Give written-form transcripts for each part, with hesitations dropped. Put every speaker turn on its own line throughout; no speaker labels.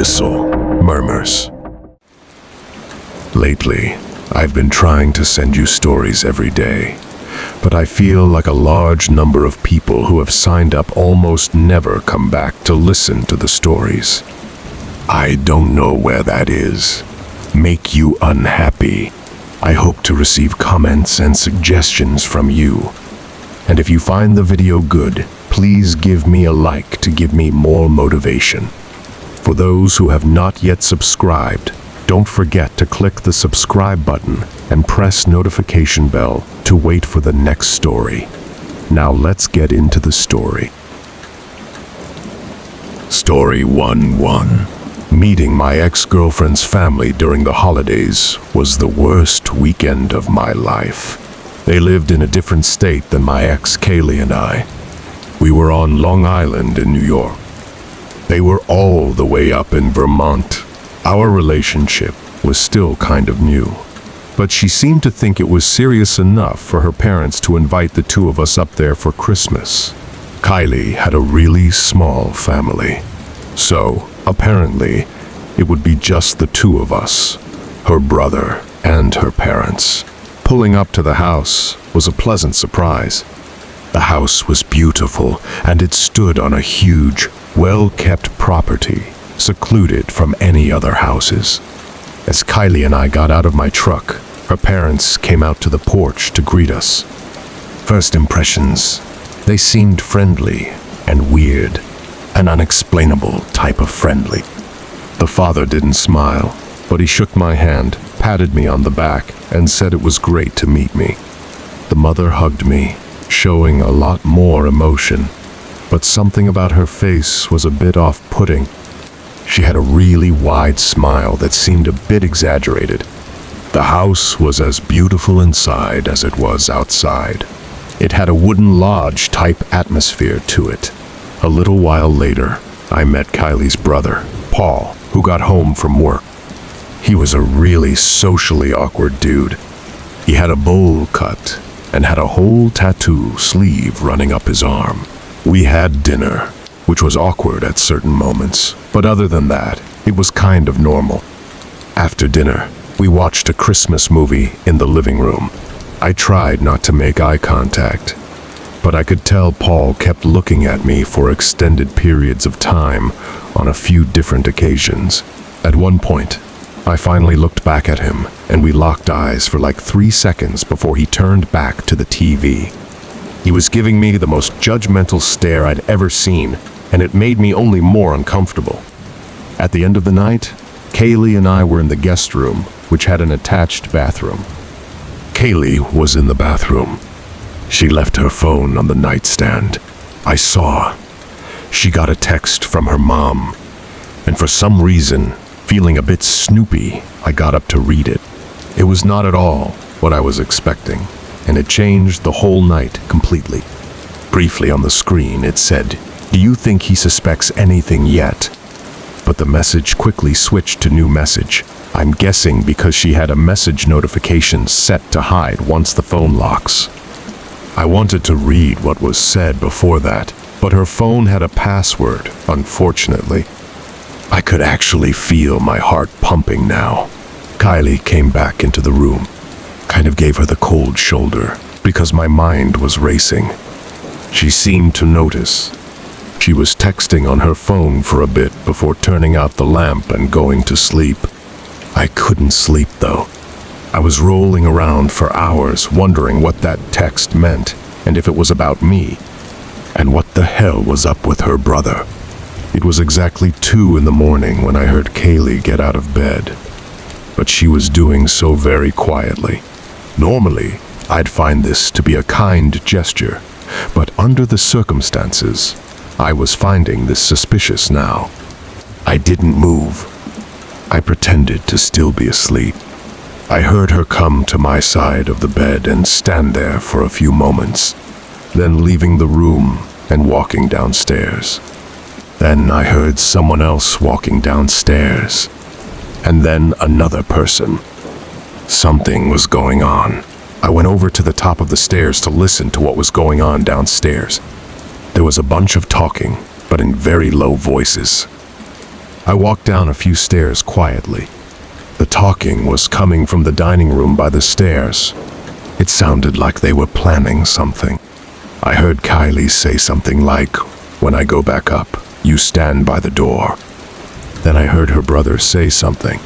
Abyssal Murmurs. Lately, I've been trying to send you stories every day, but I feel like a large number of people who have signed up almost never come back to listen to the stories. I don't know where that is. Make you unhappy. I hope to receive comments and suggestions from you. And if you find the video good, please give me a like to give me more motivation. For those who have not yet subscribed, don't forget to click the subscribe button and press notification bell to wait for the next story. Now let's get into the story. Story 1-1. Meeting my ex-girlfriend's family during the holidays was the worst weekend of my life. They lived in a different state than my ex Kaylee and I. We were on Long Island in New York. They were all the way up in Vermont. Our relationship was still kind of new, but she seemed to think it was serious enough for her parents to invite the two of us up there for Christmas. Kylie had a really small family, so apparently it would be just the two of us, her brother and her parents. Pulling up to the house was a pleasant surprise. The house was beautiful, and it stood on a huge, well-kept property, secluded from any other houses. As Kylie and I got out of my truck, her parents came out to the porch to greet us. First impressions, they seemed friendly and weird, an unexplainable type of friendly. The father didn't smile, but he shook my hand, patted me on the back, and said it was great to meet me. The mother hugged me, showing a lot more emotion, but something about her face was a bit off-putting. She had a really wide smile that seemed a bit exaggerated. The house was as beautiful inside as it was outside. It had a wooden lodge-type atmosphere to it. A little while later, I met Kylie's brother, Paul, who got home from work. He was a really socially awkward dude. He had a bowl cut and had a whole tattoo sleeve running up his arm. We had dinner, which was awkward at certain moments, but other than that, it was kind of normal. After dinner, we watched a Christmas movie in the living room. I tried not to make eye contact, but I could tell Paul kept looking at me for extended periods of time on a few different occasions. At one point, I finally looked back at him, and we locked eyes for like 3 seconds before he turned back to the TV. He was giving me the most judgmental stare I'd ever seen, and it made me only more uncomfortable. At the end of the night, Kaylee and I were in the guest room, which had an attached bathroom. Kaylee was in the bathroom. She left her phone on the nightstand. I saw. She got a text from her mom, and for some reason, feeling a bit snoopy, I got up to read it. It was not at all what I was expecting, and it changed the whole night completely. Briefly on the screen, it said, "Do you think he suspects anything yet?" But the message quickly switched to new message. I'm guessing because she had a message notification set to hide once the phone locks. I wanted to read what was said before that, but her phone had a password, unfortunately. I could actually feel my heart pumping now. Kylie came back into the room. Kind of gave her the cold shoulder, because my mind was racing. She seemed to notice. She was texting on her phone for a bit before turning out the lamp and going to sleep. I couldn't sleep, though. I was rolling around for hours, wondering what that text meant, and if it was about me, and what the hell was up with her brother. It was exactly 2 in the morning when I heard Kaylee get out of bed, but she was doing so very quietly. Normally, I'd find this to be a kind gesture, but under the circumstances, I was finding this suspicious now. I didn't move. I pretended to still be asleep. I heard her come to my side of the bed and stand there for a few moments, then leaving the room and walking downstairs. Then I heard someone else walking downstairs, and then another person. Something was going on. I went over to the top of the stairs to listen to what was going on downstairs. There was a bunch of talking, but in very low voices. I walked down a few stairs quietly. The talking was coming from the dining room by the stairs. It sounded like they were planning something. I heard Kylie say something like, "When I go back up, you stand by the door." Then I heard her brother say something.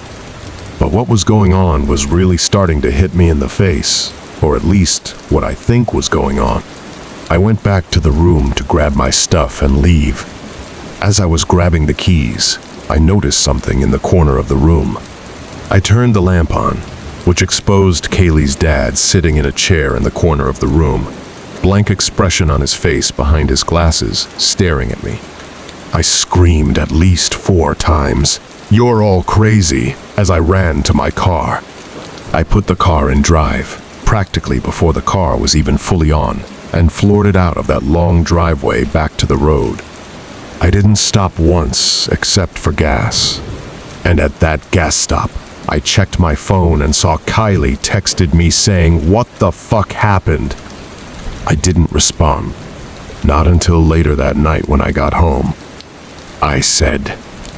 But what was going on was really starting to hit me in the face, or at least what I think was going on. I went back to the room to grab my stuff and leave. As I was grabbing the keys, I noticed something in the corner of the room. I turned the lamp on, which exposed Kaylee's dad sitting in a chair in the corner of the room, blank expression on his face behind his glasses, staring at me. I screamed at least 4 times, "You're all crazy," as I ran to my car. I put the car in drive, practically before the car was even fully on, and floored it out of that long driveway back to the road. I didn't stop once except for gas. And at that gas stop, I checked my phone and saw Kylie texted me saying, "What the fuck happened?" I didn't respond. Not until later that night when I got home. I said,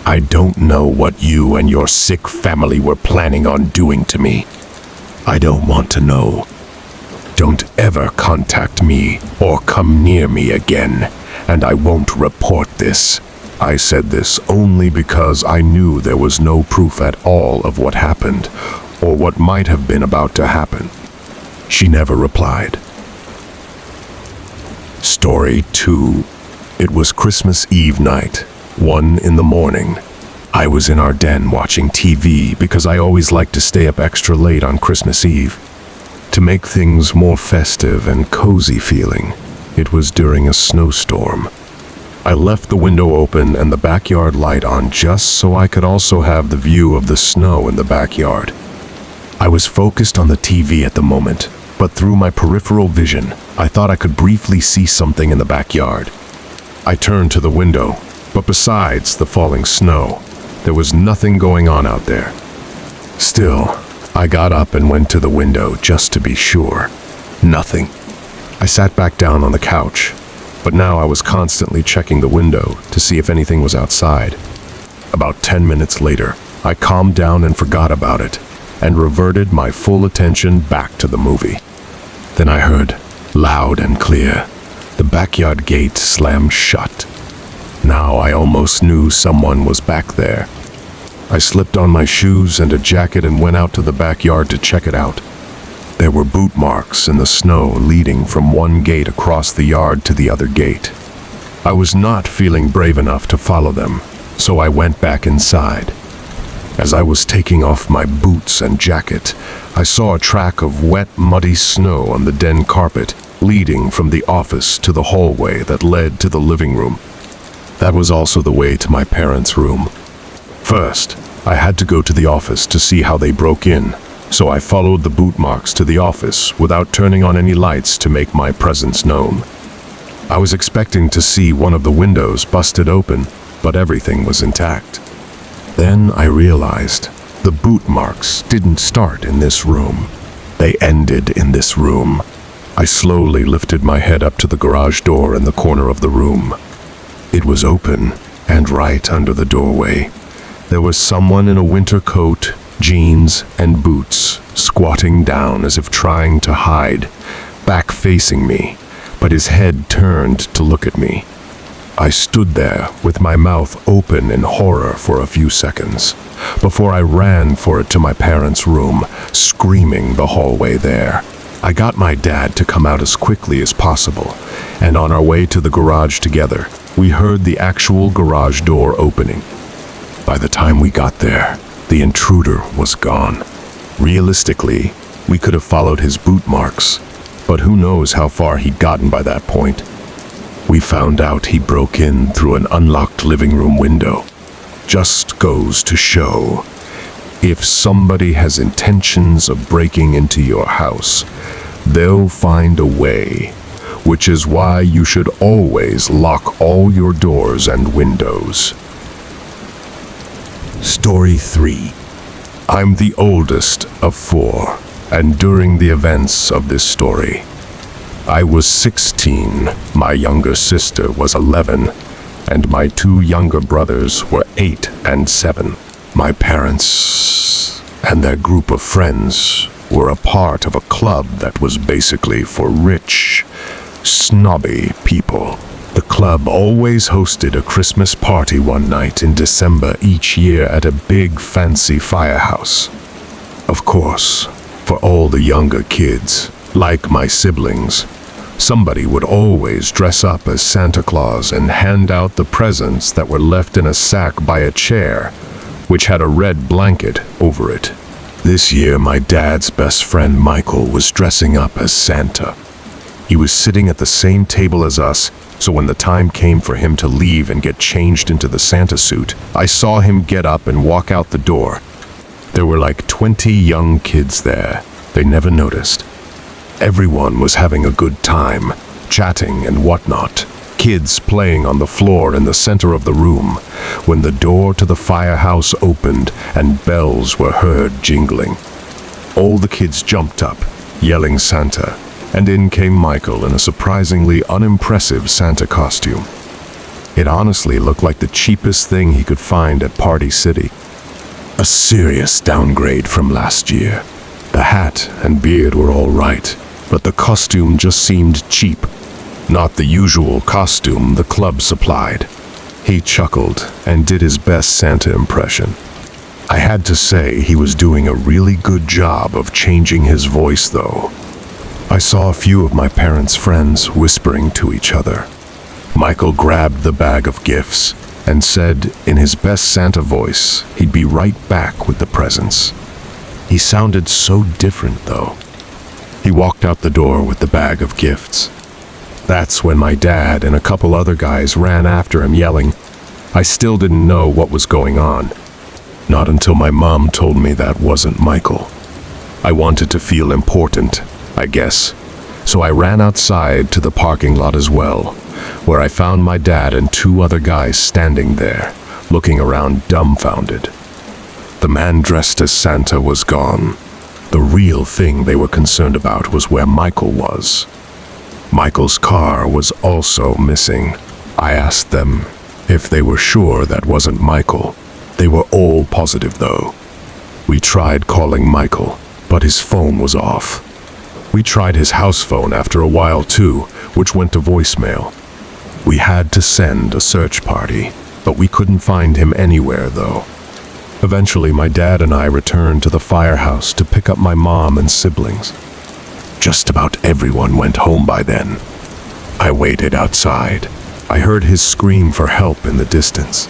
"I don't know what you and your sick family were planning on doing to me. I don't want to know. Don't ever contact me or come near me again, and I won't report this." I said this only because I knew there was no proof at all of what happened, or what might have been about to happen. She never replied. Story 2. It was Christmas Eve night, 1 in the morning. I was in our den watching TV because I always like to stay up extra late on Christmas Eve. To make things more festive and cozy feeling, it was during a snowstorm. I left the window open and the backyard light on just so I could also have the view of the snow in the backyard. I was focused on the TV at the moment, but through my peripheral vision, I thought I could briefly see something in the backyard. I turned to the window, but besides the falling snow, there was nothing going on out there. Still, I got up and went to the window just to be sure. Nothing. I sat back down on the couch, but now I was constantly checking the window to see if anything was outside. About 10 minutes later, I calmed down and forgot about it, and reverted my full attention back to the movie. Then I heard, loud and clear, the backyard gate slam shut. Now I almost knew someone was back there. I slipped on my shoes and a jacket and went out to the backyard to check it out. There were boot marks in the snow leading from one gate across the yard to the other gate. I was not feeling brave enough to follow them, so I went back inside. As I was taking off my boots and jacket, I saw a track of wet, muddy snow on the den carpet, leading from the office to the hallway that led to the living room. That was also the way to my parents' room. First, I had to go to the office to see how they broke in, so I followed the boot marks to the office without turning on any lights to make my presence known. I was expecting to see one of the windows busted open, but everything was intact. Then I realized the boot marks didn't start in this room. They ended in this room. I slowly lifted my head up to the garage door in the corner of the room. It was open, and right under the doorway, there was someone in a winter coat, jeans, and boots, squatting down as if trying to hide, back facing me, but his head turned to look at me. I stood there with my mouth open in horror for a few seconds, before I ran for it to my parents' room, screaming the hallway there. I got my dad to come out as quickly as possible, and on our way to the garage together, we heard the actual garage door opening. By the time we got there, the intruder was gone. Realistically, we could have followed his boot marks, but who knows how far he'd gotten by that point. We found out he broke in through an unlocked living room window. Just goes to show, if somebody has intentions of breaking into your house, they'll find a way, which is why you should always lock all your doors and windows. Story 3. I'm the oldest of 4, and during the events of this story, I was 16, my younger sister was 11, and my two younger brothers were 8 and 7. My parents and their group of friends were a part of a club that was basically for rich, snobby people. The club always hosted a Christmas party one night in December each year at a big fancy firehouse. Of course, for all the younger kids, like my siblings, somebody would always dress up as Santa Claus and hand out the presents that were left in a sack by a chair, which had a red blanket over it. This year, my dad's best friend Michael was dressing up as Santa. He was sitting at the same table as us, so when the time came for him to leave and get changed into the Santa suit, I saw him get up and walk out the door. There were like 20 young kids there. They never noticed. Everyone was having a good time, chatting and whatnot. Kids playing on the floor in the center of the room, when the door to the firehouse opened and bells were heard jingling. All the kids jumped up, yelling Santa, and in came Michael in a surprisingly unimpressive Santa costume. It honestly looked like the cheapest thing he could find at Party City. A serious downgrade from last year. The hat and beard were all right, but the costume just seemed cheap. Not the usual costume the club supplied. He chuckled and did his best Santa impression. I had to say he was doing a really good job of changing his voice, though. I saw a few of my parents' friends whispering to each other. Michael grabbed the bag of gifts and said in his best Santa voice he'd be right back with the presents. He sounded so different, though. He walked out the door with the bag of gifts. That's when my dad and a couple other guys ran after him yelling. I still didn't know what was going on. Not until my mom told me that wasn't Michael. I wanted to feel important, I guess, so I ran outside to the parking lot as well, where I found my dad and two other guys standing there, looking around dumbfounded. The man dressed as Santa was gone. The real thing they were concerned about was where Michael was. Michael's car was also missing. I asked them if they were sure that wasn't Michael. They were all positive, though. We tried calling Michael, but his phone was off. We tried his house phone after a while too, which went to voicemail. We had to send a search party, but we couldn't find him anywhere, though. Eventually, my dad and I returned to the firehouse to pick up my mom and siblings. Just about everyone went home by then. I waited outside. I heard his scream for help in the distance.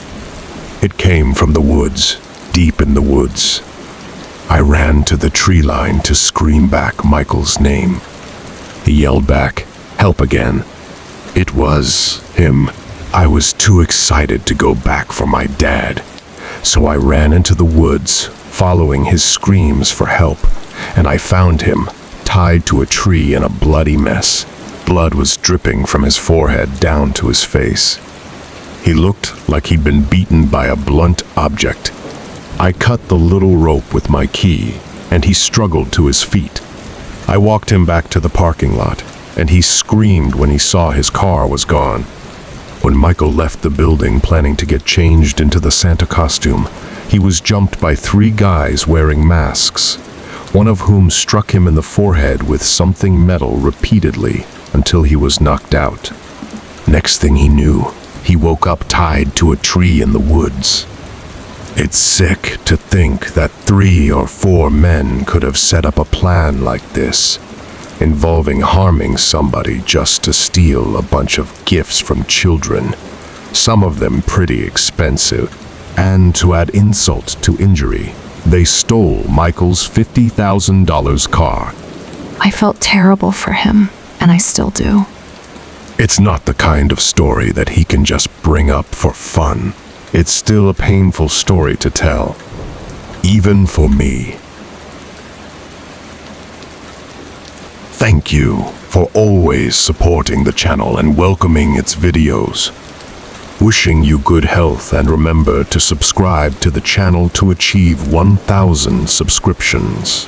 It came from the woods, deep in the woods. I ran to the tree line to scream back Michael's name. He yelled back, "Help again." It was him. I was too excited to go back for my dad, so I ran into the woods, following his screams for help, and I found him, tied to a tree in a bloody mess. Blood was dripping from his forehead down to his face. He looked like he'd been beaten by a blunt object. I cut the little rope with my key, and he struggled to his feet. I walked him back to the parking lot, and he screamed when he saw his car was gone. When Michael left the building planning to get changed into the Santa costume, he was jumped by 3 guys wearing masks, one of whom struck him in the forehead with something metal repeatedly until he was knocked out. Next thing he knew, he woke up tied to a tree in the woods. It's sick to think that 3 or 4 men could have set up a plan like this, involving harming somebody just to steal a bunch of gifts from children, some of them pretty expensive. And to add insult to injury, they stole Michael's $50,000 car.
I felt terrible for him, and I still do.
It's not the kind of story that he can just bring up for fun. It's still a painful story to tell, even for me. Thank you for always supporting the channel and welcoming its videos. Wishing you good health, and remember to subscribe to the channel to achieve 1,000 subscriptions.